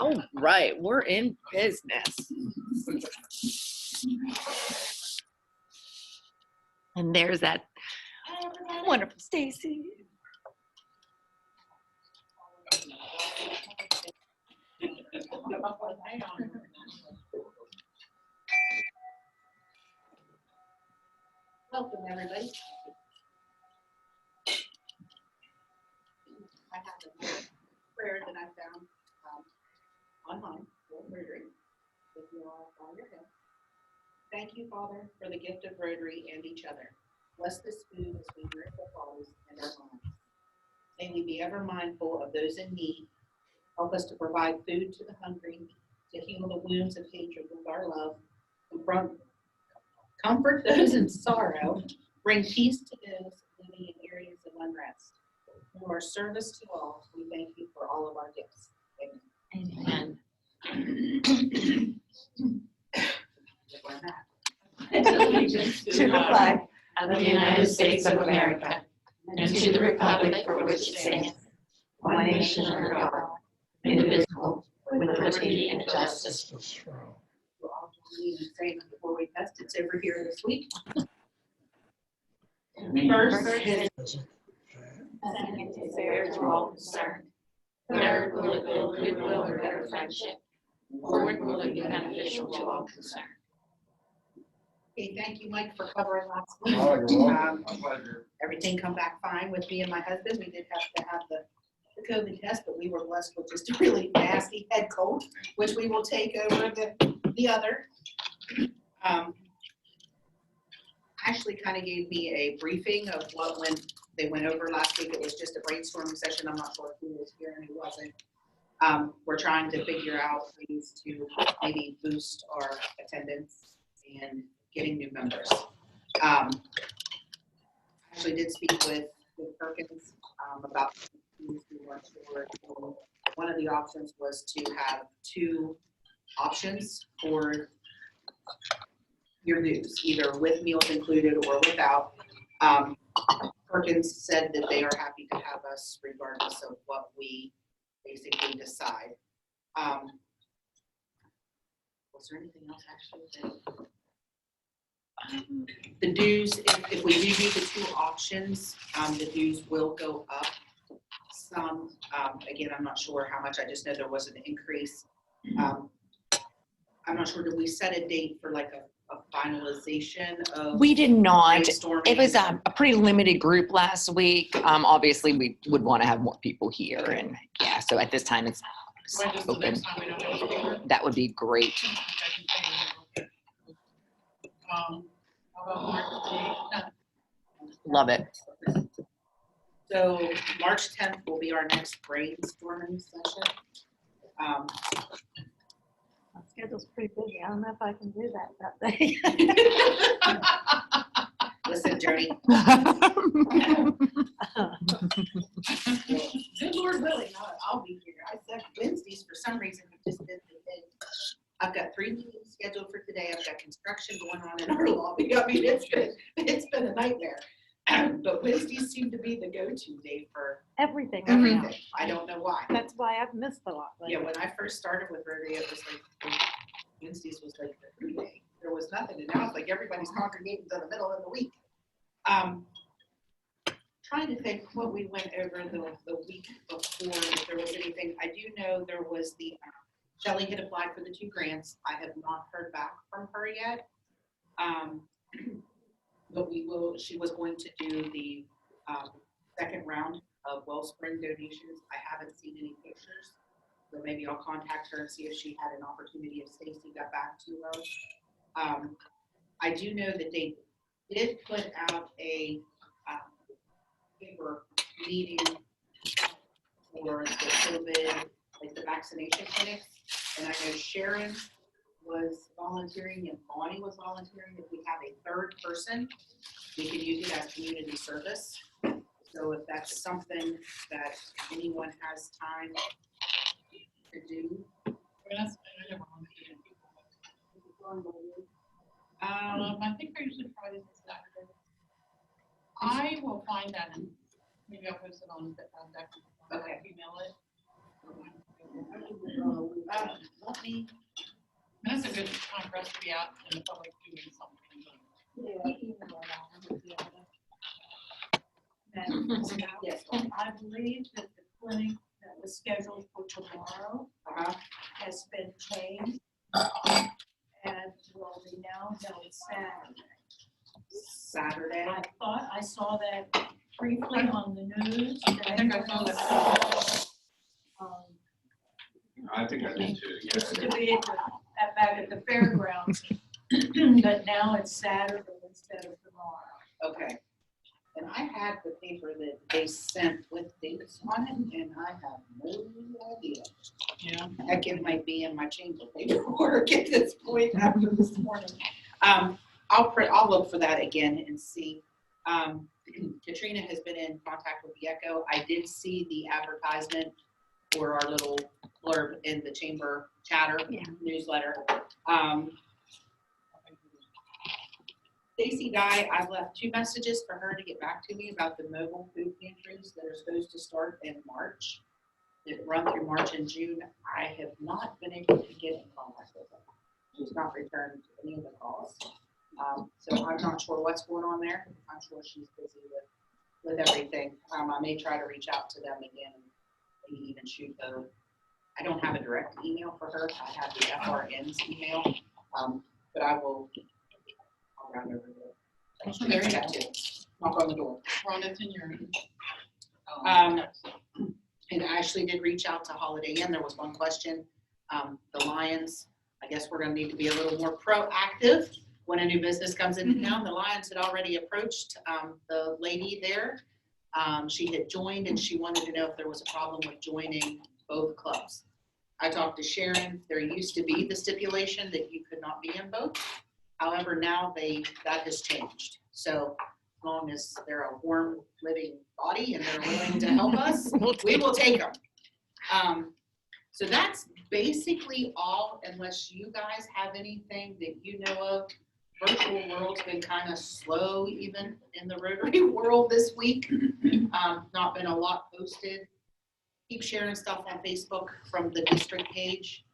All right, we're in business. And there's that wonderful Stacy. Welcome, everybody. I have a prayer that I found online for Rotary. If you all bow your head. Thank you, Father, for the gift of Rotary and each other. Bless this food as we nourish our bodies and our minds. May we be ever mindful of those in need. Help us to provide food to the hungry, to heal the wounds of hatred with our love, comfort those in sorrow, bring peace to those living in areas of unrest. Through our service to all, we thank you for all of our gifts. Amen. Allegiance to the flag of the United States of America and to the republic for which it stands, one nation under God, indivisible, with liberty and justice for all. We'll all join in saying before we test, it's over here this week. First, second is fair to all concerned. Third, will it build goodwill and better friendship. Fourth, will it be beneficial to all concerned. Okay, thank you, Mike, for covering last week. Oh, you're welcome. My pleasure. Everything come back fine with me and my husband. We did have to have the COVID test, but we were blessed with just a really nasty head cold, which we will take over the other. Actually kind of gave me a briefing of what they went over last week. It was just a brainstorming session. I'm not sure who was here and who wasn't. We're trying to figure out ways to maybe boost our attendance and getting new members. Actually did speak with Perkins about things we weren't sure. One of the options was to have 2 options for your dues, either with meals included or without. Perkins said that they are happy to have us regardless of what we basically decide. Was there anything else actually? The dues, if we do the 2 options, the dues will go up some. Again, I'm not sure how much. I just know there was an increase. I'm not sure. Did we set a date for like a finalization of? We did not. It was a pretty limited group last week. Obviously, we would want to have more people here, and yeah. So at this time, it's open. That would be great. Love it. So March 10th will be our next brainstorming session. My schedule's pretty busy. I don't know if I can do that day. Listen, Jody. Good Lord willing, I'll be here. I said Wednesdays for some reason have just been the day. I've got 3 meetings scheduled for today. I've got construction going on in our lobby. I mean, it's been a nightmare. But Wednesdays seem to be the go-to day for Everything. I don't know why. That's why I've missed a lot. Yeah, when I first started with Rotary, it was like Wednesdays was like the free day. There was nothing, and now it's like everybody's congregating to the middle of the week. Trying to think what we went over the week before, if there was anything. I do know there was the Shelley had applied for the 2 grants. I have not heard back from her yet. But she was going to do the 2nd round of Wellspring donations. I haven't seen any pictures, so maybe I'll contact her and see if she had an opportunity, if Stacy got back to her. I do know that they did put out a paper meeting for the COVID, like the vaccination clinics, and I know Sharon was volunteering and Bonnie was volunteering. If we have a 3rd person, we can use it as community service. So if that's something that anyone has time to do. I think I usually Fridays and Saturdays. I will find that and maybe I'll post it on the deck. Okay. Email it. let me, That's a good time for us to be out in the public doing something. yes, I believe that the clinic that was scheduled for tomorrow has been changed and will be now held Saturday. Saturday. I thought I saw that briefly on the news. I think I saw that. I think I did too, Used to yeah. be back at the fairgrounds, but now it's Saturday instead of tomorrow. Okay. And I had the paper that they sent with dates on it, and I have no idea. Yeah. Heck, it might be in my chamber paperwork at this point after this morning. I'll look for that again and see. Katrina has been in contact with YWCA. I did see the advertisement for our little blurb in the chamber chatter newsletter. Stacy Dye, I've left 2 messages for her to get back to me about the mobile food pantries that are supposed to start in March. That run through March and June. I have not been able to get in contact with her. She's not returned any of the calls. So I'm not sure what's going on there. I'm sure she's busy with everything. I may try to reach out to them again and maybe even shoot her. I don't have a direct email for her. I have the FRN's email, but I'll run over there. So there you go. Knock on the door. Ron, it's in your. And I actually did reach out to Holiday Inn. There was one question. The Lions, I guess we're gonna need to be a little more proactive when a new business comes into town. The Lions had already approached the lady there. She had joined and she wanted to know if there was a problem with joining both clubs. I talked to Sharon. There used to be the stipulation that you could not be in both. However, now that has changed. So as long as they're a warm, living body and they're willing to help us, we will take them. So that's basically all, unless you guys have anything that you know of. Virtual world's been kind of slow even in the Rotary world this week. Not been a lot posted. Keep sharing stuff on Facebook from the district page.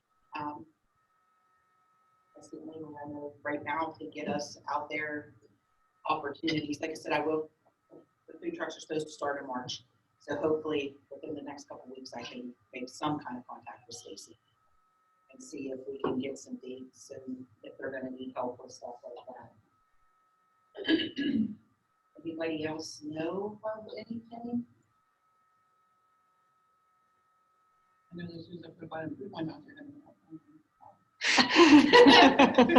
That's the only one I know right now to get us out there. Opportunities. Like I said, the food trucks are supposed to start in March. So hopefully within the next couple of weeks, I can make some kind of contact with Stacy and see if we can get some dates and if they're going to need help with stuff like that. Anybody else know of anything? I know this is a good one out there.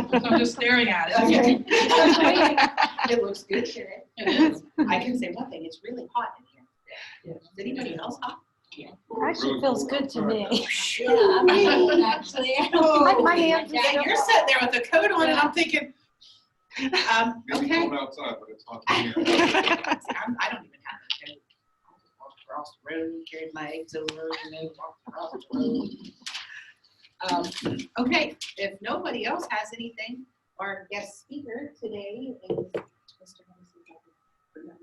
So I'm just staring at it. Okay. It looks good. It is. I can say one thing, it's really hot in here. Is anybody else hot? Actually feels good to me. Yeah, I'm cold, actually. My hands are Yeah, still you're sitting there with a coat on and I'm thinking, Maybe okay. cold outside, but it's hot in here. See, I don't even have a coat. I just walked across the road, carried my eggs over, walked across the road. Okay, if nobody else has anything, our guest speaker today is Mr.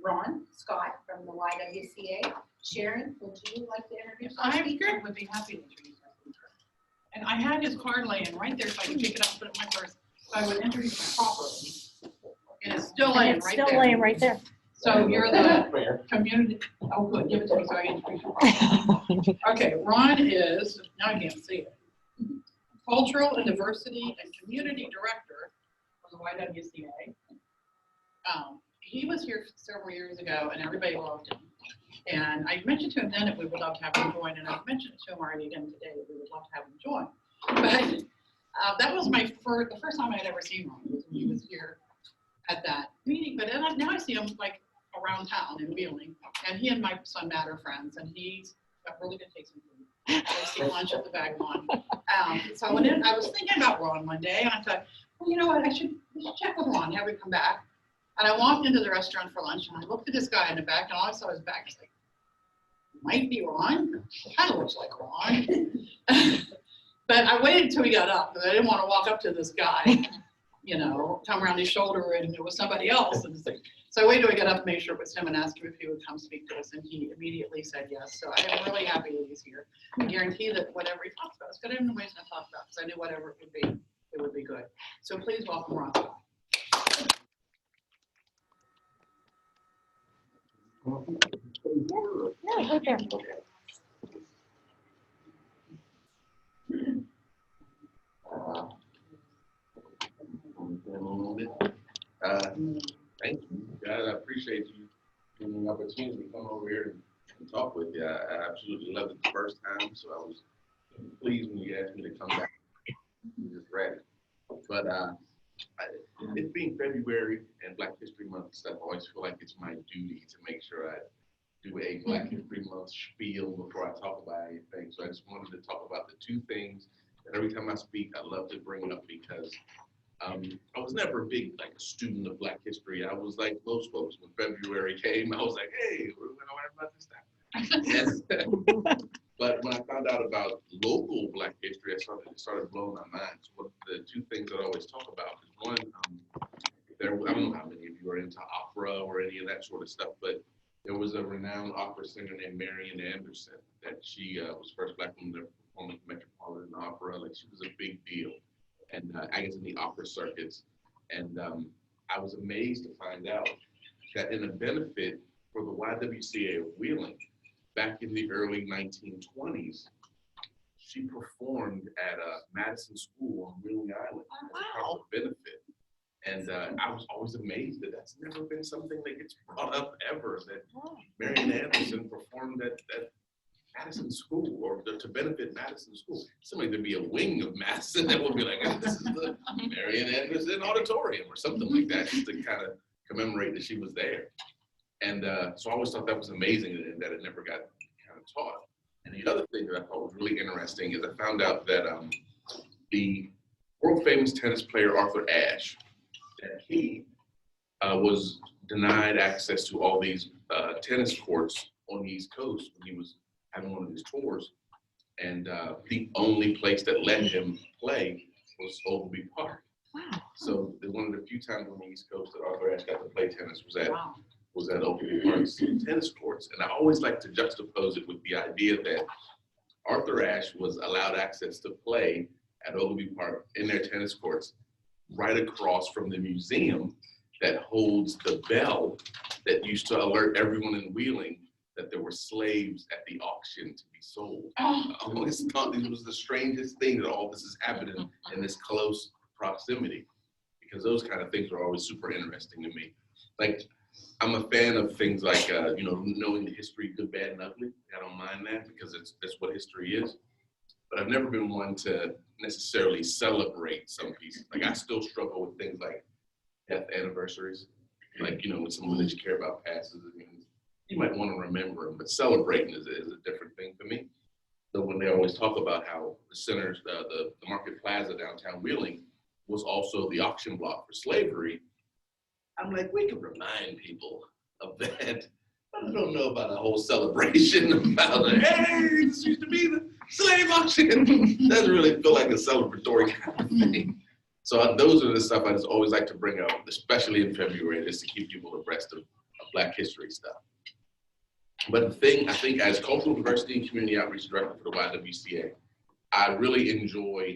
Ron Scott from the YWCA. Sharon, would you like to introduce our speaker? I would be happy to introduce our speaker. And I had his card laying right there so I could pick it up and put it in my purse. So I would introduce him properly. And it's still laying It's right still there. laying right there. So you're the community, oh good, give it to me so I can introduce you properly. Okay, Ron is, now I can't see it, Cultural and Diversity and Community Director for the YWCA. He was here several years ago and everybody loved him. And I mentioned to him then that we would love to have him join, and I've mentioned to him already again today that we would love to have him join. But that was the first time I had ever seen Ron was when he was here at that meeting. But then now I see him like around town in Wheeling, and he and my son Matt are friends, and he's got really good taste in food. I see lunch at the Vagabond. So I went in, I was thinking about Ron one day, and I thought, well, you know what, we should check with Ron, have him come back. And I walked into the restaurant for lunch, and I looked at this guy in the back, and all I saw was his back. I was like, might be Ron. Kind of looks like Ron. But I waited until he got up, because I didn't want to walk up to this guy, you know, come around his shoulder, and it was somebody else. And So I waited till I got up to make sure it was him and asked him if he would come speak to us, and he immediately said yes. So I am really happy that he's here. I guarantee that whatever he talks about, it's good. I didn't know what he's going to talk about, because I knew whatever it would be good. So please welcome Ron. No, go there. Thank you, guys. I appreciate you giving me the opportunity to come over here and talk with you. I absolutely loved it the first time, so I was pleased when you asked me to come back. I'm just ready. But it being February and Black History Month and stuff, I always feel like it's my duty to make sure I do a Black History Month spiel before I talk about anything. So I just wanted to talk about the two things that every time I speak, I love to bring up, because I was never a big student of Black history. I was like most folks. When February came, I was like, hey, we're going to learn about this stuff. But when I found out about local Black history, it started blowing my mind. So what the two things that I always talk about is one, I don't know how many of you are into opera or any of that sort of stuff, but there was a renowned opera singer named Marian Anderson that she was first Black woman to perform at the Metropolitan Opera. Like, she was a big deal. And I guess in the opera circuits. And I was amazed to find out that in a benefit for the YWCA of Wheeling, back in the early 1920s, she performed at Madison School on Wheeling Island as a part of benefit. And I was always amazed that that's never been something that gets brought up ever, that Marian Anderson performed at Madison School, or to benefit Madison School. Somebody, there'd be a wing of Madison that would be like, oh, this is the Marian Anderson Auditorium or something like that, just to kind of commemorate that she was there. And so I always thought that was amazing that it never got kind of taught. And the other thing that I thought was really interesting is I found out that the world famous tennis player Arthur Ashe, that he was denied access to all these tennis courts on the East Coast when he was having one of his tours, and the only place that let him play was Ogilvy Park. Wow. So one of the few times on the East Coast that Arthur Ashe got to play tennis was at Ogilvy Park's tennis courts. And I always like to juxtapose it with the idea that Arthur Ashe was allowed access to play at Ogilvy Park in their tennis courts right across from the museum that holds the bell that used to alert everyone in Wheeling that there were slaves at the auction to be sold. I always thought it was the strangest thing that all this is happening in this close proximity, because those kind of things are always super interesting to me. Like, I'm a fan of things like, knowing the history, good, bad, and ugly. I don't mind that, because that's what history is. But I've never been one to necessarily celebrate some pieces. Like, I still struggle with things like death anniversaries. Like, when someone that you care about passes, you might want to remember them, but celebrating is a different thing for me. So when they always talk about how the centers, the Market Plaza downtown Wheeling was also the auction block for slavery, I'm like, we can remind people of that. I don't know about a whole celebration about hey, this used to be the slave auction. Doesn't really feel like a celebratory kind of thing. So those are the stuff I just always like to bring up, especially in February, just to keep people abreast of Black history stuff. But the thing, I think, as Cultural Diversity and Community Outreach Director for the YWCA, I really enjoy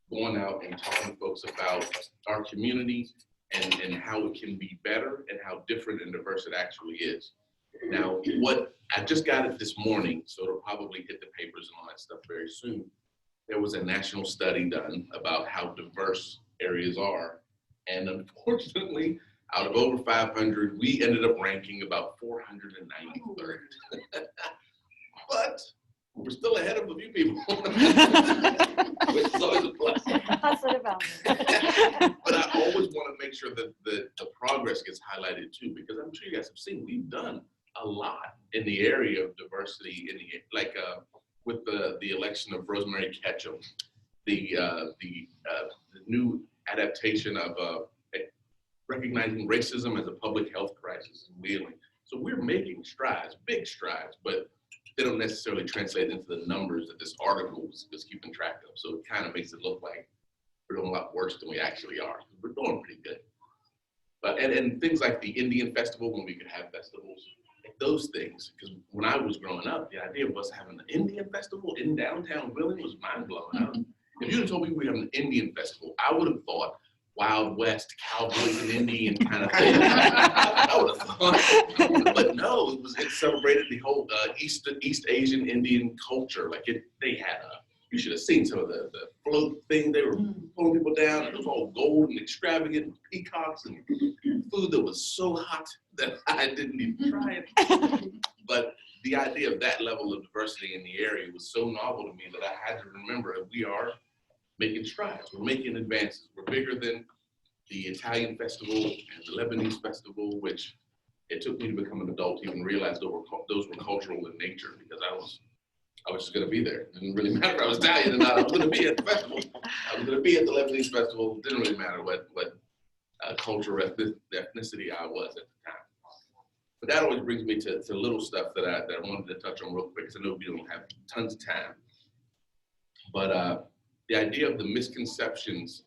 going out and talking to folks about our community and how it can be better and how different and diverse it actually is. Now, I just got it this morning, so it'll probably hit the papers and all that stuff very soon. There was a national study done about how diverse areas are. And unfortunately, out of over 500, we ended up ranking about 493rd. But we're still ahead of a few people, which is always a plus. Positive element. But I always want to make sure that the progress gets highlighted too, because I'm sure you guys have seen we've done a lot in the area of diversity, with the election of Rosemary Ketchum, the new adaptation of recognizing racism as a public health crisis in Wheeling. So we're making strides, big strides, but they don't necessarily translate into the numbers that this article was keeping track of. So it kind of makes it look like we're doing a lot worse than we actually are. We're doing pretty good. But, and things like the Indian festival, when we could have festivals, those things, because when I was growing up, the idea of us having an Indian festival in downtown Wheeling was mind-blowing. If you'd have told me we were having an Indian festival, I would have thought Wild West, cowboys and Indian kind of thing. I would have thought, but no, it celebrated the whole East Asian Indian culture. Like they had you should have seen some of the float thing. They were pulling people down, and it was all gold and extravagant, peacocks and food that was so hot that I didn't even try it. But the idea of that level of diversity in the area was so novel to me that I had to remember that we are making strides. We're making advances. We're bigger than the Italian festival and the Lebanese festival, which it took me to become an adult to even realize those were cultural in nature, because I was just going to be there. It didn't really matter if I was Italian or not. I was going to be at the festival. I was going to be at the Lebanese festival. It didn't really matter what culture or ethnicity I was at the time. But that always brings me to little stuff that I wanted to touch on real quick, because I know we don't have tons of time. But the idea of the misconceptions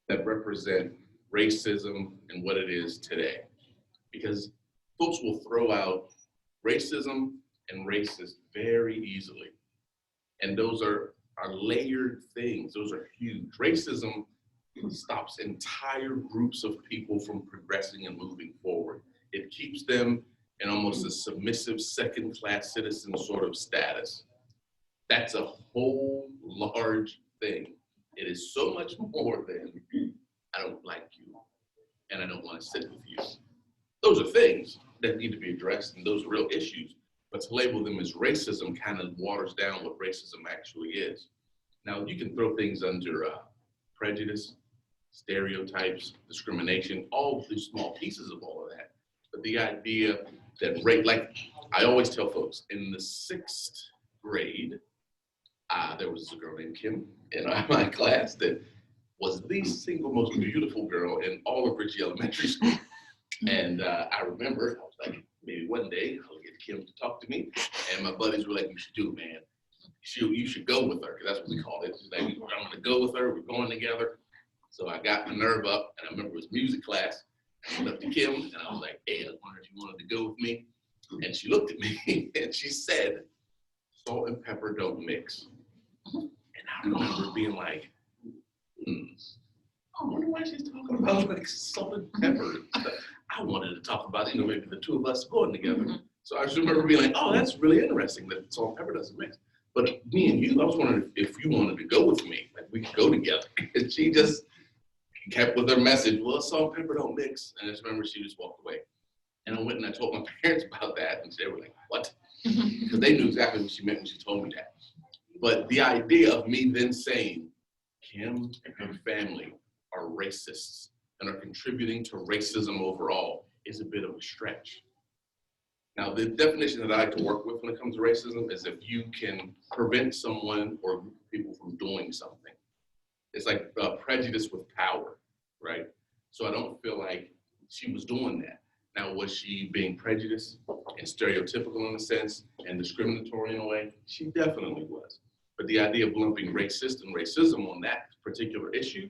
that represent racism and what it is today. Because folks will throw out racism and racist very easily. And those are layered things. Those are huge. Racism stops entire groups of people from progressing and moving forward. It keeps them in almost a submissive second-class citizen sort of status. That's a whole large thing. It is so much more than I don't like you and I don't want to sit with you. Those are things that need to be addressed, and those are real issues. But to label them as racism kind of waters down what racism actually is. Now, you can throw things under prejudice, stereotypes, discrimination, all of these small pieces of all of that. But the idea that like I always tell folks, in the 6th grade, there was a girl named Kim in my class that was the single most beautiful girl in all of Ritchie Elementary School. And I remember, I was like, maybe one day I'll get Kim to talk to me. And my buddies were like, you should do it, man. You should go with her, because that's what we called it. She's like, I'm going to go with her. We're going together. So I got my nerve up, and I remember it was music class. I went up to Kim, and I was like, hey, I wondered if you wanted to go with me. And she looked at me, and she said, salt and pepper don't mix. And I remember being like, I wonder why she's talking about like salt and pepper. I wanted to talk about, maybe the two of us going together. So I just remember being like, oh, that's really interesting that salt and pepper doesn't mix. But me and you, I was wondering if you wanted to go with me, like we could go together. And she just kept with her message, well, salt and pepper don't mix. And I just remember she just walked away. And I went and I told my parents about that, and they were like, what? Because they knew exactly what she meant when she told me that. But the idea of me then saying, Kim and her family are racists and are contributing to racism overall is a bit of a stretch. Now, the definition that I like to work with when it comes to racism is if you can prevent someone or a group of people from doing something. It's like prejudice with power, right? So I don't feel like she was doing that. Now, was she being prejudiced and stereotypical in a sense and discriminatory in a way? She definitely was. But the idea of lumping racist and racism on that particular issue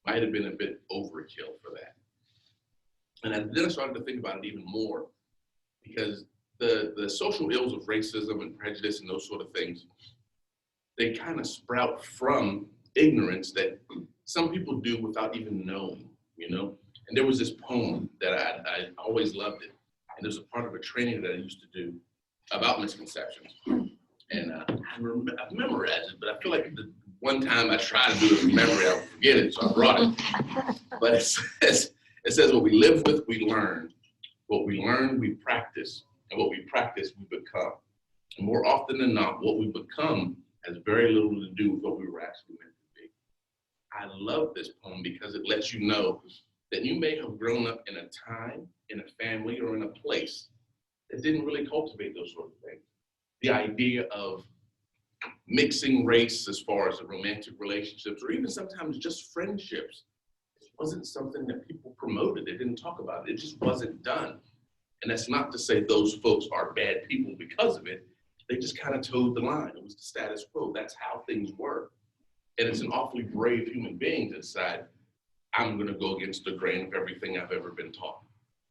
might have been a bit overkill for that. And then I started to think about it even more, because the social ills of racism and prejudice and those sort of things, they kind of sprout from ignorance that some people do without even knowing, And there was this poem that I always loved it. And there's a part of a training that I used to do about misconceptions. And I memorized it, but I feel like the one time I tried to do it from memory, I would forget it, so I brought it. But it says, what we live with, we learn. What we learn, we practice. And what we practice, we become. And more often than not, what we become has very little to do with what we were actually meant to be. I love this poem because it lets you know that you may have grown up in a time, in a family, or in a place that didn't really cultivate those sort of things. The idea of mixing race as far as the romantic relationships, or even sometimes just friendships, it wasn't something that people promoted. They didn't talk about it. It just wasn't done. And that's not to say those folks are bad people because of it. They just kind of towed the line. It was the status quo. That's how things were. And it's an awfully brave human being to decide, I'm gonna go against the grain of everything I've ever been taught.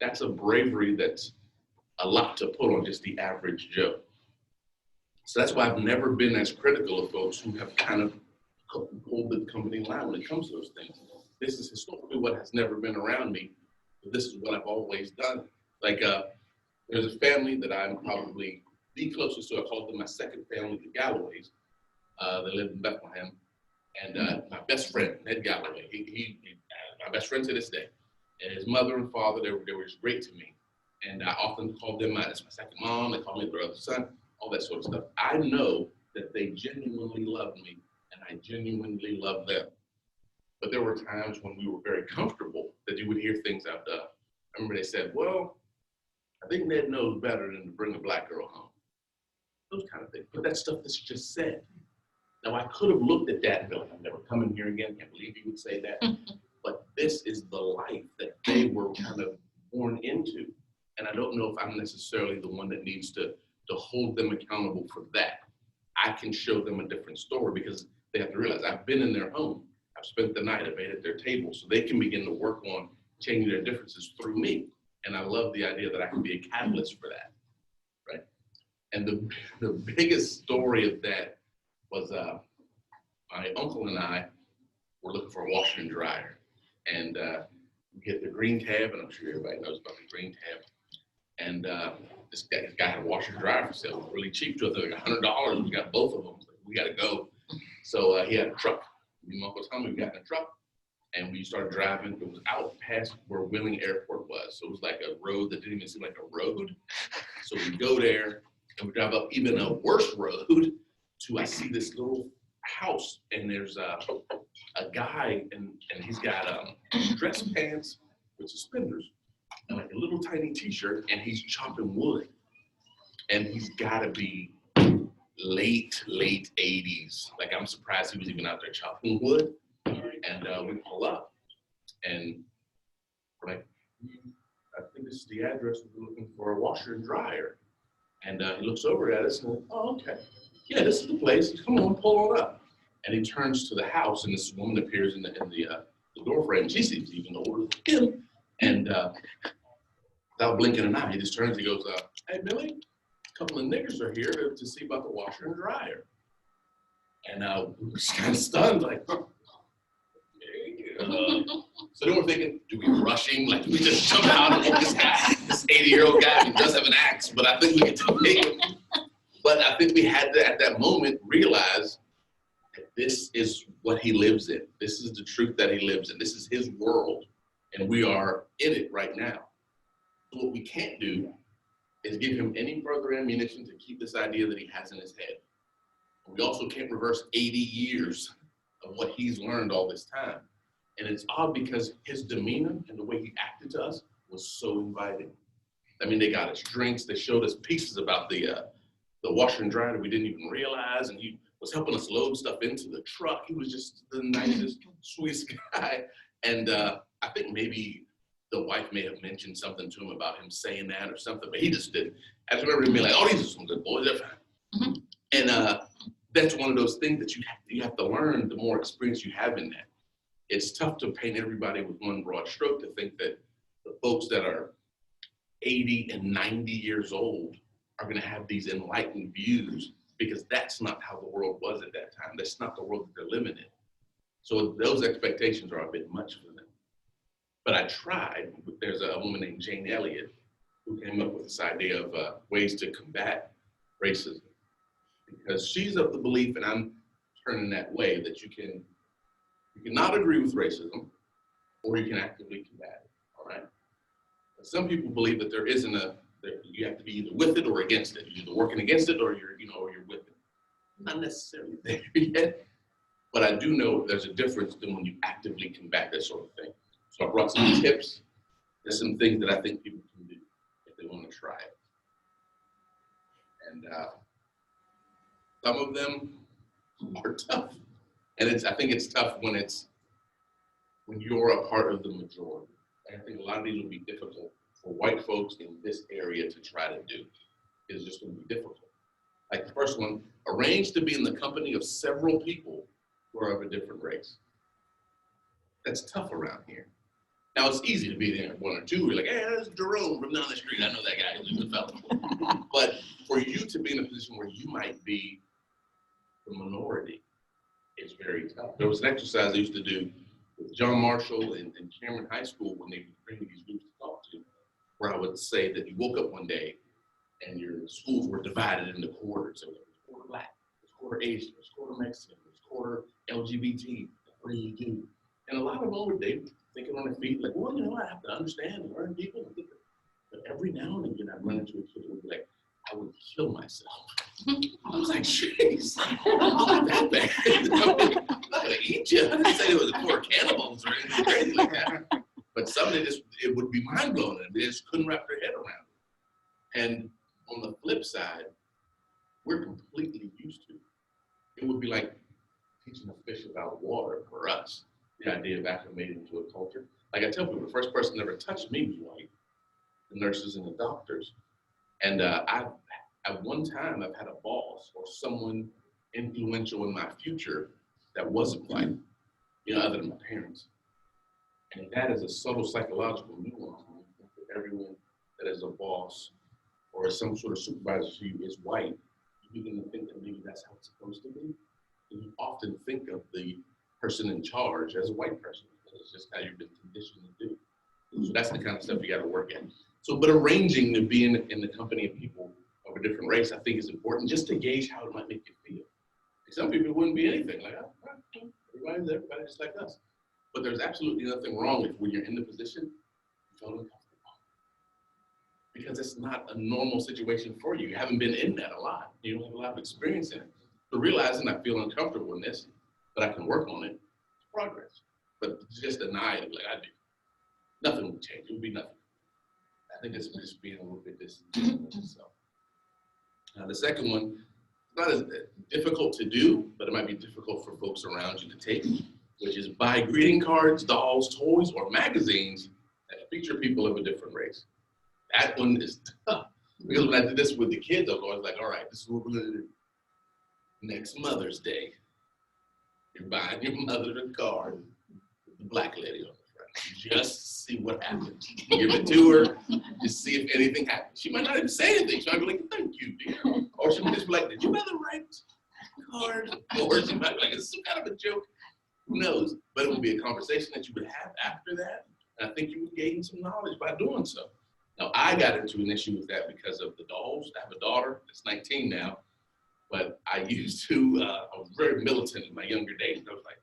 That's a bravery that's a lot to put on just the average Joe. So that's why I've never been as critical of folks who have kind of pulled the company line when it comes to those things. This is historically what has never been around me, but this is what I've always done. Like, there's a family that I'm probably the closest to. I call them my second family, the Galloways. They live in Bethlehem. And my best friend, Ned Galloway, he my best friend to this day. And his mother and father, they were just great to me. And I often called them my second mom. They called me their other son, all that sort of stuff. I know that they genuinely loved me, and I genuinely loved them. But there were times when we were very comfortable that you would hear things I've done. I remember they said, well, I think Ned knows better than to bring a black girl home. Those kind of things. But that stuff that's just said. Now, I could have looked at that and been like, I'm never coming here again. Can't believe you would say that. But this is the life that they were kind of born into. And I don't know if I'm necessarily the one that needs to hold them accountable for that. I can show them a different story because they have to realize I've been in their home. I've spent the night, I've ate at their table, so they can begin to work on changing their differences through me. And I love the idea that I can be a catalyst for that, right? And the biggest story of that was my uncle and I were looking for a washer and dryer. And we hit the green tab, and I'm sure everybody knows about the green tab. And this guy had a washer and dryer for sale. It was really cheap to us, like $100. We got both of them. Like, we got to go. So he had a truck. Me and my Uncle Tommy, we got in a truck, and we started driving. It was out past where Wheeling Airport was. So it was like a road that didn't even seem like a road. So we go there, and we drive up even a worse road to, I see this little house, and there's a guy, and he's got dress pants with suspenders and like a little tiny t-shirt, and he's chopping wood. And he's gotta be late 80s. Like, I'm surprised he was even out there chopping wood. And we pull up, and we're like, I think this is the address. We're looking for a washer and dryer. And he looks over at us and like, oh, okay. Yeah, this is the place. Come on, pull on up. And he turns to the house, and this woman appears in the door frame. She seems even older than him. And without blinking an eye, he just turns and he goes, hey, Billy, a couple of niggas are here to see about the washer and dryer. And we were just kind of stunned, like, huh. So then we're thinking, do we rush him? Like, do we just jump out and walk this guy, this 80-year-old guy who does have an axe, but I think we can take him. But I think we had to, at that moment, realize that this is what he lives in. This is the truth that he lives in. This is his world, and we are in it right now. So what we can't do is give him any further ammunition to keep this idea that he has in his head. We also can't reverse 80 years of what he's learned all this time. And it's odd because his demeanor and the way he acted to us was so inviting. I mean, they got us drinks. They showed us pieces about the washer and dryer that we didn't even realize. And he was helping us load stuff into the truck. He was just the nicest, sweetest guy. And I think maybe the wife may have mentioned something to him about him saying that or something, but he just didn't. I just remember him being like, oh, these are some good boys. They're fine. Mm-hmm. And that's one of those things that you have to learn the more experience you have in that. It's tough to paint everybody with one broad stroke, to think that the folks that are 80 and 90 years old are going to have these enlightened views, because that's not how the world was at that time. That's not the world that they're living in. So those expectations are a bit much for them. But I tried. There's a woman named Jane Elliott who came up with this idea of ways to combat racism, because she's of the belief, and I'm turning that way, that you can not agree with racism, or you can actively combat it, all right? But some people believe that there isn't you have to be either with it or against it. You're either working against it or you're with it. Not necessarily there yet, but I do know there's a difference than when you actively combat that sort of thing. So I brought some tips. There's some things that I think people can do if they want to try it. And some of them are tough. And I think it's tough when you're a part of the majority. And I think a lot of these will be difficult for white folks in this area to try to do. It's just going to be difficult. Like the first one, arrange to be in the company of several people who are of a different race. That's tough around here. Now, it's easy to be there at 1 or 2. We're like, hey, that's Jerome from down the street. I know that guy. He's a fellow. But for you to be in a position where you might be the minority, it's very tough. There was an exercise I used to do with John Marshall and Cameron High School when they would bring me these groups to talk to, where I would say that you woke up one day and your schools were divided into quarters. So there was quarter Black, there was quarter Asian, there was quarter Mexican, there was quarter LGBT. What do you do? And a lot of them were thinking on their feet, like, well, I have to understand and learn people. But every now and again, I'd run into a kid who would be like, I would kill myself. I was like, jeez, not that bad. I'm not gonna eat you. I didn't say it was poor cannibals or anything crazy like that. But some of it would be mind blowing, and they just couldn't wrap their head around it. And on the flip side, we're completely used to it. It would be like teaching a fish about water for us. The idea of acclimating to a culture. Like I tell people, the first person that ever touched me was white, the nurses and the doctors. And at one time, I've had a boss or someone influential in my future that wasn't white, other than my parents. And that is a subtle psychological nuance. When you think that everyone that is a boss or some sort of supervisor to you is white, you begin to think that maybe that's how it's supposed to be. And you often think of the person in charge as a white person, because it's just how you've been conditioned to do. So that's the kind of stuff you got to work at. So, but arranging to be in the company of people of a different race, I think is important, just to gauge how it might make you feel. Some people wouldn't be anything like, everybody just like us. But there's absolutely nothing wrong with when you're in the position, you feel uncomfortable. Because it's not a normal situation for you. You haven't been in that a lot. You don't have a lot of experience in it. So realizing I feel uncomfortable in this, but I can work on it, it's progress. But just deny it like I do, nothing would change. It would be nothing. I think it's just being a little bit distant with yourself. Now, the second one, not as difficult to do, but it might be difficult for folks around you to take, which is buy greeting cards, dolls, toys, or magazines that feature people of a different race. That one is tough. Because when I did this with the kids, I was always like, all right, this is what we're gonna do. Next Mother's Day, you're buying your mother a card with the black lady on the front. Just see what happens. Give it to her, just see if anything happens. She might not even say anything. She might be like, thank you, dear. Or she might just be like, did you rather write card? Or she might be like, it's some kind of a joke. Who knows? But it would be a conversation that you would have after that. And I think you would gain some knowledge by doing so. Now, I got into an issue with that because of the dolls. I have a daughter that's 19 now. But I used to, I was very militant in my younger days. I was like,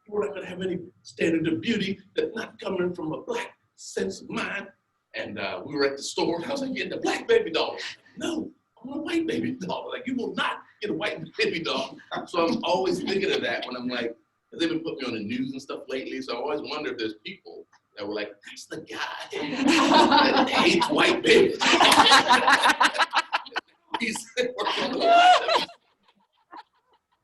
we're not gonna have any standard of beauty that's not coming from a black sense of mind. And we were at the store, and I was like, getting a black baby doll. No, I want a white baby doll. Like, you will not get a white baby doll. So I'm always thinking of that when I'm like, they've been putting me on the news and stuff lately, so I always wonder if there's people that were like, that's the guy that hates white babies. He's working on the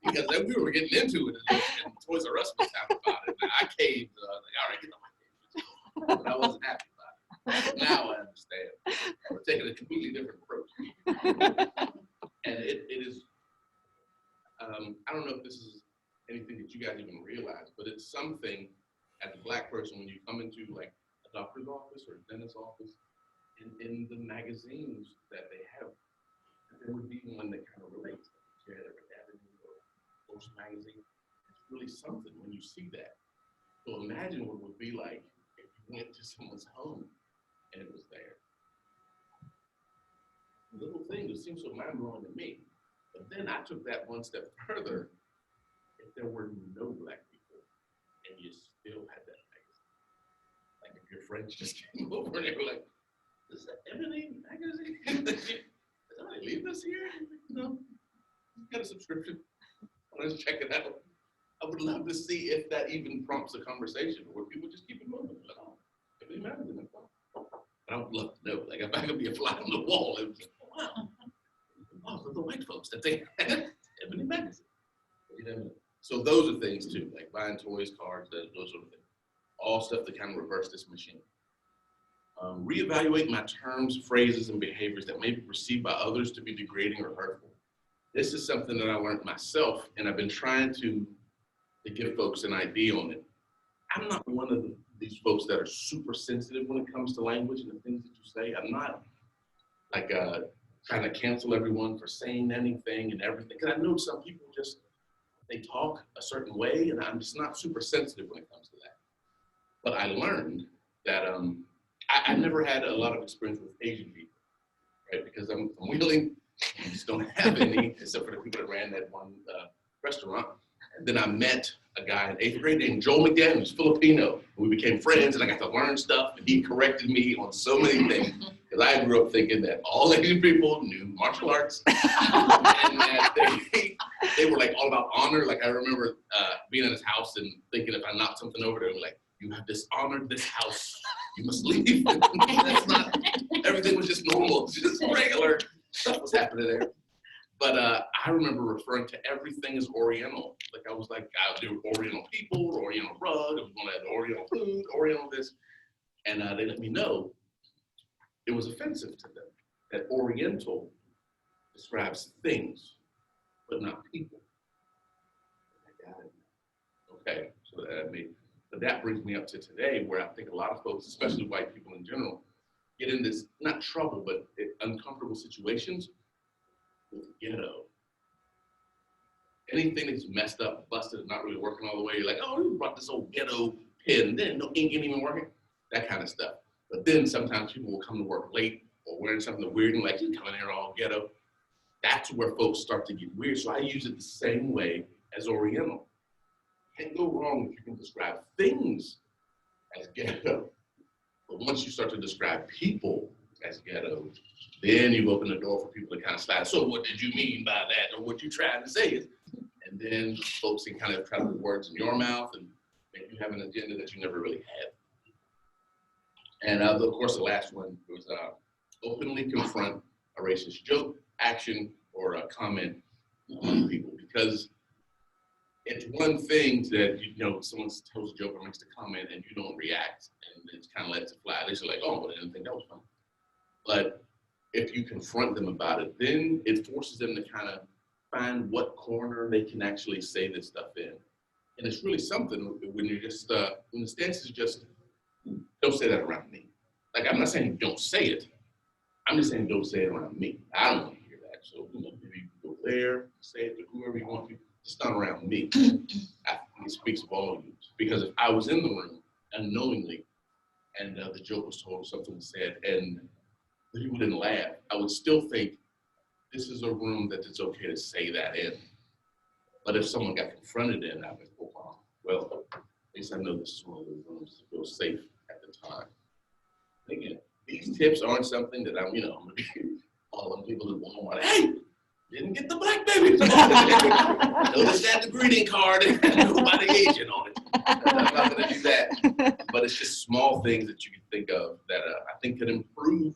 because then we were getting into it, and Toys R Us was happy about it. And I caved, like, all right, get the white babies. But I wasn't happy about it. Now I understand. We're taking a completely different approach. And it is, I don't know if this is anything that you guys even realize, but it's something as a black person when you come into like a doctor's office or a dentist's office, in the magazines that they have, there would be one that kind of relates. Post magazine. It's really something when you see that. So imagine what it would be like if you went to someone's home and it was there. Little thing that seems so mind-blowing to me. But then I took that one step further. If there were no black people and you still had that magazine, like if your friends just came over and they were like, is that Ebony magazine? Did somebody leave this here? No, got a subscription. Let's check it out. I would love to see if that even prompts a conversation where people just keep it moving. Like, oh, Ebony magazine. I would love to know, like, if I could be a fly on the wall, it was like, oh, wow, oh, the white folks that they had Ebony magazine. So those are things too, like buying toys, cards, those sort of things. All stuff that kind of reverse this machine. Reevaluate my terms, phrases, and behaviors that may be perceived by others to be degrading or hurtful. This is something that I learned myself, and I've been trying to give folks an idea on it. I'm not one of these folks that are super sensitive when it comes to language and the things that you say. I'm not like trying to cancel everyone for saying anything and everything. Because I know some people just, they talk a certain way, and I'm just not super sensitive when it comes to that. But I learned that I never had a lot of experience with Asian people, right? Because I'm Wheeling, I just don't have any, except for the people that ran that one restaurant. And then I met a guy in 8th grade named Joel McDaniel, who's Filipino. We became friends, and I got to learn stuff, and he corrected me on so many things. Because I grew up thinking that all Asian people knew martial arts, and that they were like all about honor. Like I remember being in his house and thinking if I knocked something over, they were like, "You have dishonored this house. You must leave." That's not. Everything was just normal, just regular stuff was happening there. But I remember referring to everything as Oriental. Like I was like, there were Oriental people, Oriental rug, I was going to have Oriental food, Oriental this. And they let me know it was offensive to them that Oriental describes things, but not people. I got it. Okay, so but that brings me up to today where I think a lot of folks, especially white people in general, get in this, not trouble, but uncomfortable situations with the ghetto. Anything that's messed up, busted, not really working all the way, you're like, oh, you brought this old ghetto pen, then no ink ain't even working, that kind of stuff. But then sometimes people will come to work late or wearing something weird and like, you coming here all ghetto. That's where folks start to get weird. So I use it the same way as Oriental. Can't go wrong if you can describe things as ghetto. But once you start to describe people as ghetto, then you open the door for people to kind of slide. So what did you mean by that? Or what you trying to say is, and then folks can kind of try to put words in your mouth and make you have an agenda that you never really had. And of course, the last one was openly confront a racist joke, action, or a comment on people. Because it's one thing that, you know, someone tells a joke or makes a comment and you don't react and it's kind of lets it fly. They're just like, oh, well, I didn't think that was funny. But if you confront them about it, then it forces them to kind of find what corner they can actually say this stuff in. And it's really something when you're just, when the stance is just, don't say that around me. Like, I'm not saying don't say it. I'm just saying don't say it around me. I don't want to hear that. So, you know, maybe you can go there, say it to whoever you want to, just not around me. I think it speaks volumes. Because if I was in the room unknowingly and the joke was told or something was said and the people didn't laugh, I would still think this is a room that it's okay to say that in. But if someone got confronted in, I'd be like, oh, wow, well, at least I know this is one of those rooms that feels safe at the time. Again, these tips aren't something that I'm, you know, I'm gonna be calling people at Walmart, hey, didn't get the black baby. Notice that the greeting card and nobody Asian on it. I'm not gonna do that. But it's just small things that you can think of that I think could improve,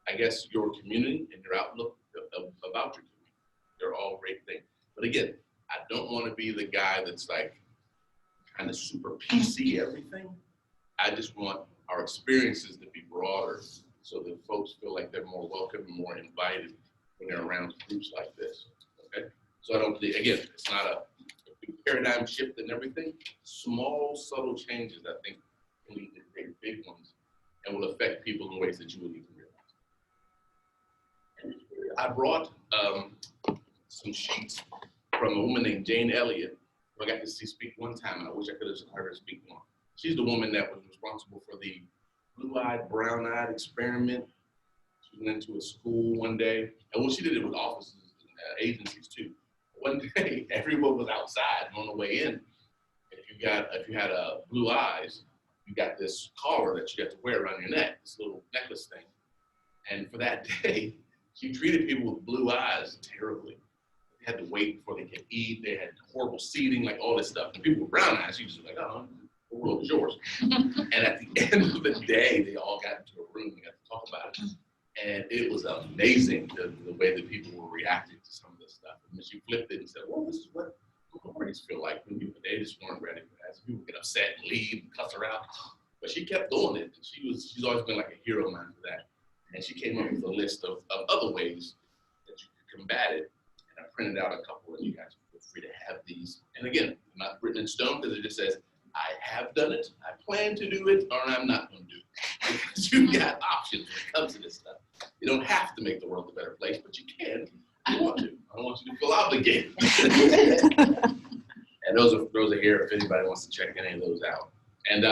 I guess, your community and your outlook about your community. They're all great things. But again, I don't want to be the guy that's like kind of super PC everything. I just want our experiences to be broader so that folks feel like they're more welcome and more invited when they're around groups like this, okay? So I don't, again, it's not a big paradigm shift in everything. Small, subtle changes, I think, can lead to big ones and will affect people in ways that you wouldn't even realize. I brought some sheets from a woman named Jane Elliott, who I got to see speak one time, and I wish I could have heard her speak more. She's the woman that was responsible for the blue-eyed, brown-eyed experiment. She went into a school one day, and well, she did it with offices and agencies too. One day, everyone was outside on the way in. If you had blue eyes, you got this collar that you got to wear around your neck, this little necklace thing. And for that day, she treated people with blue eyes terribly. They had to wait before they could eat. They had horrible seating, like all this stuff. And people with brown eyes, she was just like, oh, the world is yours. And at the end of the day, they all got into a room and got to talk about it. And it was amazing the way that people were reacting to some of this stuff. And then she flipped it and said, well, this is what minorities feel like when they just weren't ready for that. So people get upset and leave and cuss her out. But she kept doing it. And she's always been like a hero of mine for that. And she came up with a list of other ways that you could combat it. And I printed out a couple, and you guys feel free to have these. And again, not written in stone because it just says, I have done it, I plan to do it, or I'm not going to do it. Because you've got options when it comes to this stuff. You don't have to make the world a better place, but you can. I want to. I don't want you to feel obligated. And those are here if anybody wants to check any of those out. And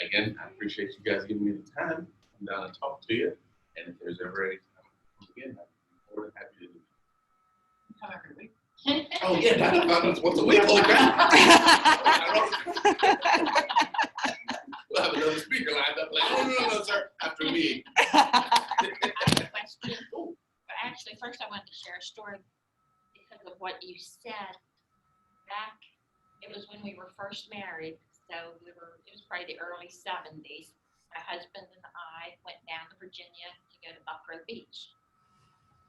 again, I appreciate you guys giving me the time to come down and talk to you. And if there's ever any time, again, I'd be more than happy to do it. Come every week. Oh yeah, that's once a week. Holy crap! We'll have another speaker lined up. Like, no, sir. After me. Question. Oh. But actually, first I wanted to share a story because of what you said. Back, it was when we were first married, so it was probably the early 70s. My husband and I went down to Virginia to go to Buckrow Beach.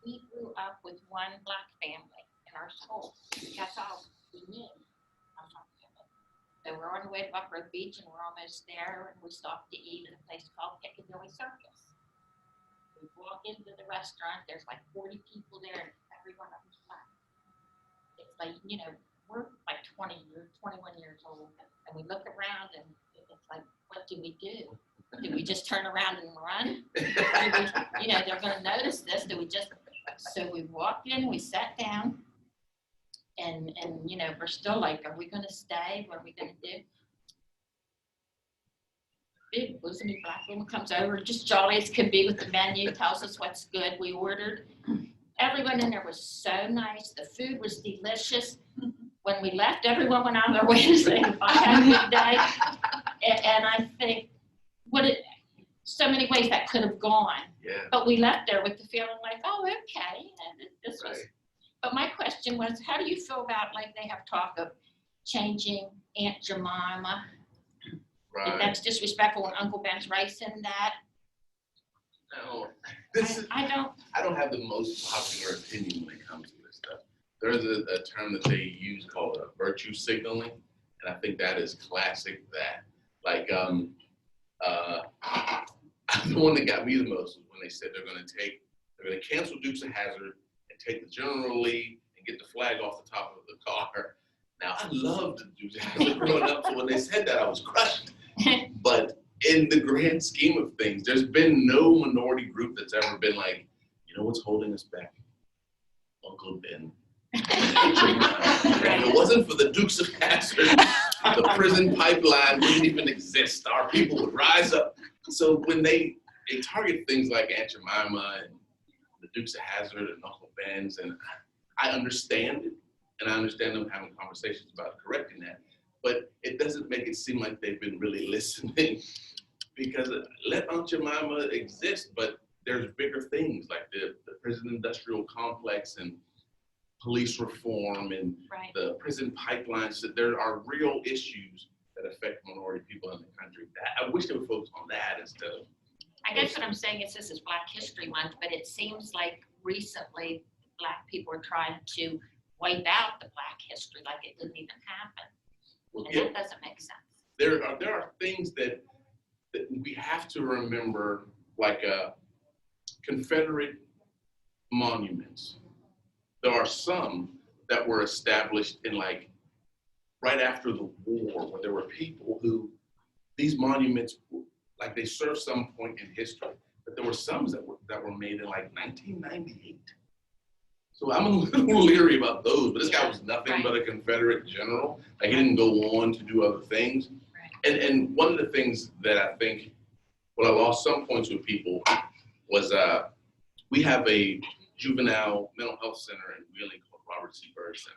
We grew up with one black family in our school. That's all we knew. So we're on the way to Buckrow Beach and we're almost there and we stopped to eat at a place called Piccadilly Circus. We walk into the restaurant, there's like 40 people there and every one of them's black. It's like, you know, we're like 21 years old and we look around and it's like, what do we do? Do we just turn around and run? You know, they're gonna notice this. So we walked in, we sat down and you know, we're still like, are we gonna stay? What are we gonna do? Big bosomy black woman comes over, just jolly as could be with the menu, tells us what's good. We ordered. Everyone in there was so nice. The food was delicious. When we left, everyone went on their way to say goodbye, have a good day. And I think, so many ways that could have gone. Yeah. But we left there with the feeling like, oh, okay. And this was. Right. But my question was, how do you feel about, like, they have talk of changing Aunt Jemima? If that's disrespectful when Uncle Ben's racing that. No. I don't have the most popular opinion when it comes to this stuff. There's a term that they use called virtue signaling, and I think that is classic. That like the one that got me the most was when they said they're going to cancel Dukes of Hazzard and take the General Lee and get the flag off the top of the car. Now I loved the Dukes of Hazzard growing up, so when they said that, I was crushed. But in the grand scheme of things, there's been no minority group that's ever been like, you know what's holding us back? Uncle Ben. And if it wasn't for the Dukes of Hazzard, the prison pipeline wouldn't even exist. Our people would rise up. So when they target things like Aunt Jemima and the Dukes of Hazzard and Uncle Ben's, and I understand it, and I understand them having conversations about correcting that, but it doesn't make it seem like they've been really listening. Because let Aunt Jemima exist, but there's bigger things like the prison industrial complex and police reform and the prison pipelines. That there are real issues that affect minority people in the country. I wish they would focus on that instead of. I guess what I'm saying is this is Black History Month, but it seems like recently Black people are trying to wipe out the Black history like it didn't even happen. Well, And yeah, that doesn't make sense. there are things that we have to remember, like Confederate monuments. There are some that were established in like right after the war, where there were people who these monuments, like they served some point in history, but there were some that were made in like 1998. So I'm a little leery about those, but this guy was nothing but a Confederate general. Like he didn't go on to do other things. And one of the things that I think, I lost some points with people was we have a juvenile mental health center in Wheeling called Robert C. Byrd Center.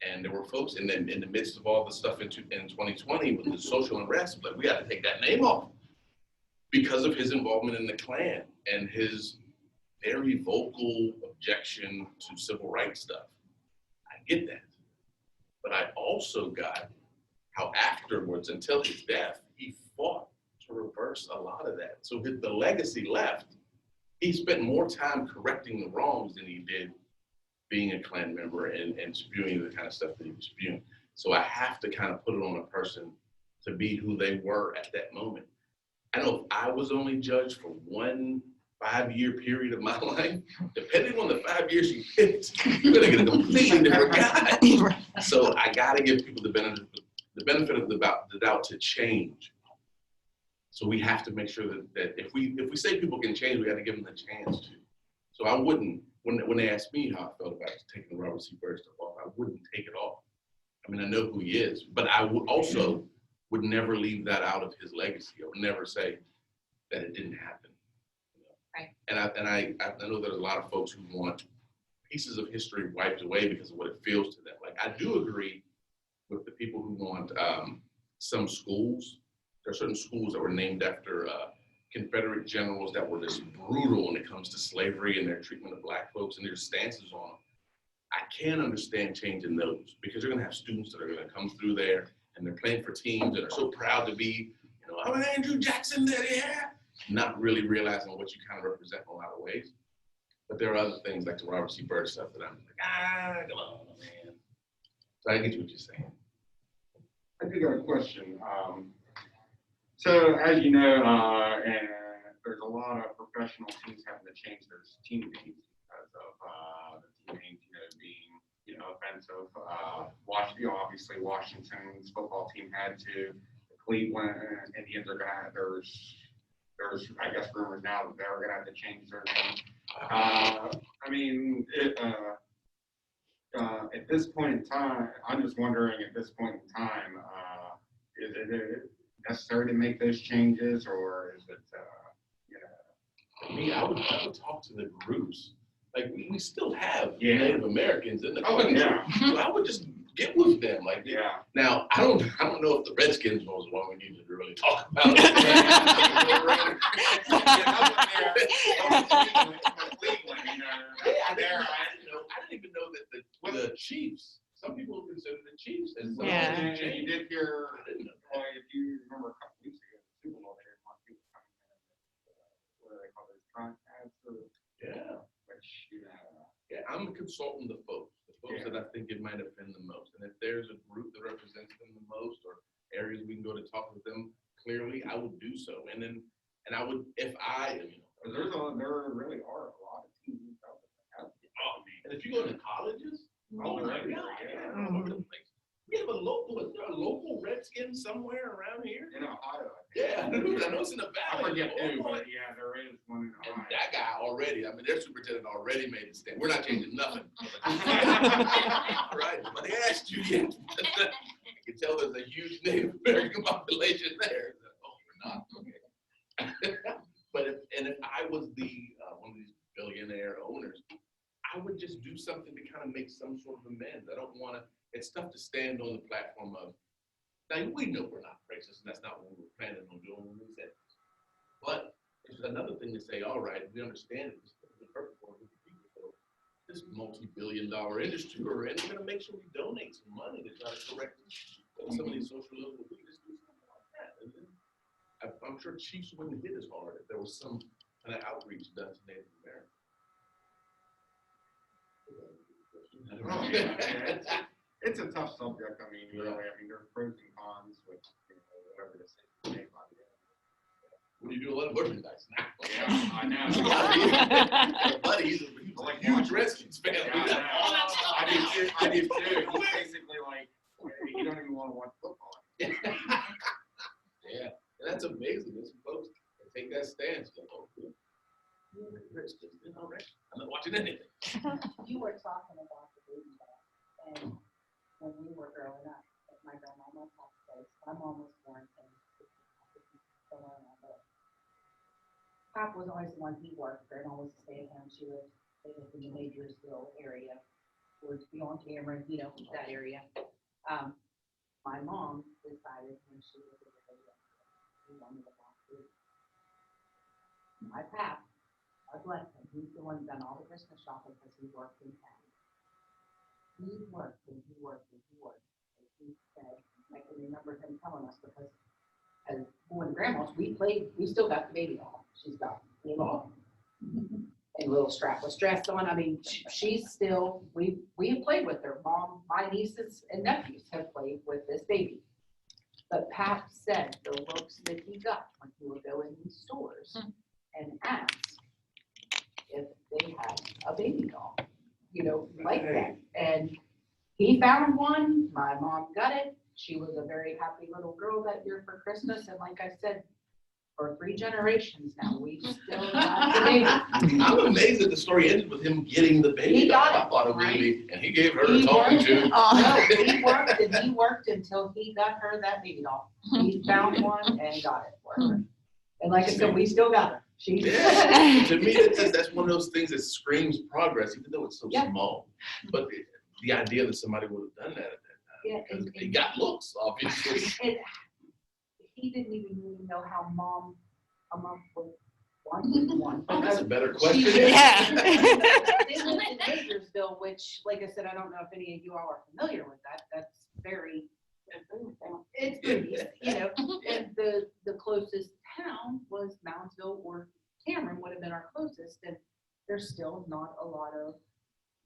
And there were folks in the midst of all the stuff in 2020 with the social unrest, but we got to take that name off because of his involvement in the Klan and his very vocal objection to civil rights stuff. I get that. But I also got how afterwards, until his death, he fought to reverse a lot of that. So the legacy left, he spent more time correcting the wrongs than he did being a Klan member and spewing the kind of stuff that he was spewing. So I have to kind of put it on a person to be who they were at that moment. I know if I was only judged for 1 5-year period of my life, depending on the 5 years you picked, you're gonna get a completely different guy. So I gotta give people the the benefit of the doubt to change. So we have to make sure that if we say people can change, we got to give them the chance to. So I wouldn't, when they asked me how I felt about taking the Robert C. Byrd stuff off, I wouldn't take it off. I mean, I know who he is, but I would never leave that out of his legacy. I would never say that it didn't happen. Right. And I know there's a lot of folks who want pieces of history wiped away because of what it feels to them. Like, I do agree with the people who want some schools. There are certain schools that were named after Confederate generals that were just brutal when it comes to slavery and their treatment of Black folks and their stances on them. I can understand changing those because you're going to have students that are going to come through there and they're playing for teams and are so proud to be, I'm an Andrew Jackson there, yeah. Not really realizing what you kind of represent in a lot of ways. But there are other things like the Robert C. Byrd stuff that I'm like, come on, man. So I get what you're saying. I do got a question. So as you know, and there's a lot of professional teams having to change their team names because of the team names, being, offensive. Obviously Washington's football team had to. The Cleveland Indians are gonna. There's I guess rumors now that they're gonna have to change their name. At this point in time, I'm just wondering. At this point in time, is it necessary to make those changes, or is it, For me, I would talk to the groups. Like, we still have Yeah. Native Americans in the Oh, country. yeah. So I would just get with them. Like, yeah. now, I don't know if the Redskins was the one we needed to really talk about. I didn't even know that the Chiefs. Some people consider the Chiefs as Yeah. And you did hear, I didn't know. if you remember a couple weeks ago, the Super Bowl, they didn't want people coming in, what do they call those, contests, Yeah. which, Yeah, I'm consulting the folks Yeah. that I think it might offend the most. And if there's a group that represents them the most or areas we can go to talk with them clearly, I would do so. And I would, if I, there really are a lot of teams out there. and if you go to colleges, oh my God, yeah, all over the place. We have is there a local Redskin somewhere around here? In Ohio. Yeah, I know it's in the I valley. forget who, Illinois. but yeah, there is one in And Ohio. that guy already, their superintendent already made the stand. We're not changing nothing. Right, but they asked you yet. I can tell there's a huge Native American population there. Oh, we're not, okay. But if I was one of these billionaire owners, I would just do something to kind of make some sort of amends. I don't want to, it's tough to stand on the platform of, now we know we're not racist, and that's not what we were planning on doing when we said this. But it's another thing to say, all right, we understand it. This is the purpose for people. So this multi-billion-dollar industry we're in, we're going to make sure we donate some money to try to correct some of these social ills. We just do something like that. And then I'm sure Chiefs wouldn't hit as hard if there was some kind of outreach done to Native Americans. It's a tough subject. I mean, really. I mean, there's pros and cons with whatever the system is. When you do a lot of merchandise now. Yeah, I know. Yeah, buddy, he's a huge Redskins fan. Yeah, I do too. He's basically like, you don't even want to watch football. Yeah, and that's amazing. There's some folks that take that stance. Like, oh, cool. Redskins, all right. I'm not watching anything. You were talking about the baby doll, and when we were growing up, at my grandmama's house, my mom was born in Pop was always the one he worked. Grandma was a stay-at-home. She lived in the Majorsville area, towards beyond Cameron, that area. My mom decided when she was a little young, she wanted to walk through. My pap, God bless him, he's the one who done all the Christmas shopping because he worked in town. He worked and he worked and he worked. And he said, I can remember him telling us because as born grandmas, we still got the baby doll. She's got the doll and little strapless dress on. I mean, she's still, we have played with her. Mom, my nieces and nephews have played with this baby. But Pat said the looks that he got when he would go in these stores and ask if they had a baby doll, like that. And he found one. My mom got it. She was a very happy little girl that year for Christmas, and like I said, for 3 generations now, we still got the baby. I'm amazed that the story ended with him getting the baby. He got doll. it, I thought it was gonna be, and he gave her He a talking worked to. No, he worked until he got her that baby doll. He found one and got it for her. And like I said, we still got her. She's. Yeah. To me, that's one of those things that screams progress, even though it's so Yeah. small. But the idea that somebody would have done that at that Yeah, time, because and- he got looks, obviously. And he didn't even really know how a mom would want one. Oh, that's a because better question. Yeah. They lived in Majorsville, which, like I said, I don't know if any of you all are familiar with that. That's very, it's booties, you know. And the closest town was Moundsville or Cameron would have been our closest. And there's still not a lot of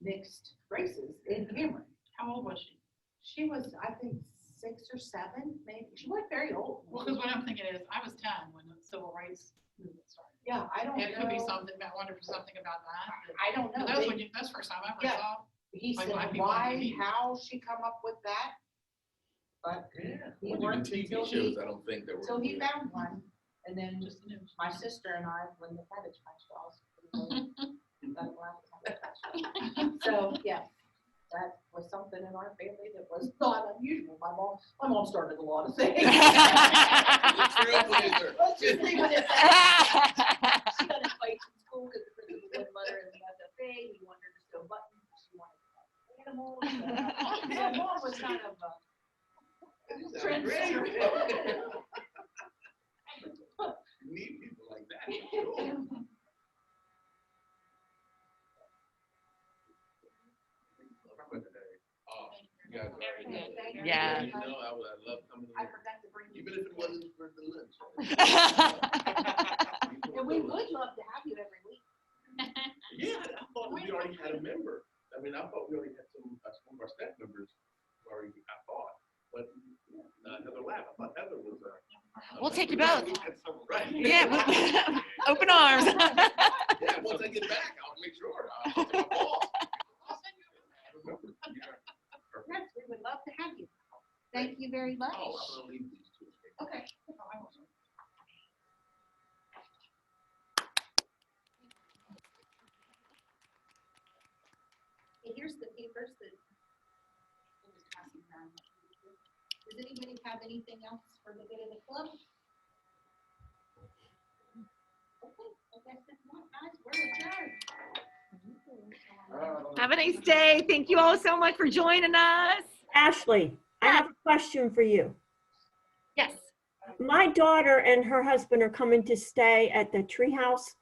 mixed races in Cameron. How old was she? She was, I think, 6 or 7, maybe. She wasn't very old. Well, because what I'm thinking is, I was 10 when the civil rights movement started. Yeah, I don't know. It could be something, I wonder if something about that. I don't know. That's the first time I ever Yeah. saw. He like said black people on why, TV. how she come up with that. But Yeah. He Well, even worked TV until shows, I don't think that were. until he found one, and then Just an image. my sister and I, when the cabbage patch dolls. So, yeah, that was something in our family that was not unusual. My mom started a lot of things. Trailblazer. Let's just leave it at that. She got in fights in school because the principal wouldn't let her in the FFA. He wanted her to sew buttons. She wanted to have animals. So mom was kind of a trendsetter. You need people like that, for sure. Oh, you guys are- Very good. Thank you Yeah. very You much. know, I love coming to I work, forgot to bring you. even if it wasn't for the lunch. And we would love to have you every week. Yeah, I thought we already had a member. I mean, I thought we already had some of our staff members already, I thought. But Heather laughed. I thought Heather was. We'll take you both. Right. Yeah, open arms. Yeah, once I get back, I'll make sure. I'll talk to my boss. I'll send you. Remember, yeah. Yes, we would love to have you. Thank you very much. Oh, I'm gonna leave these two. Okay. Oh, I will. Okay, here's the papers that we'll just pass them around. Does anybody have anything else for the good of the club? Okay, I guess if not, guys, we're adjourned. Have a nice day. Thank you all so much for joining us. Ashley, I have a question for you. Yes. My daughter and her husband are coming to stay at the treehouse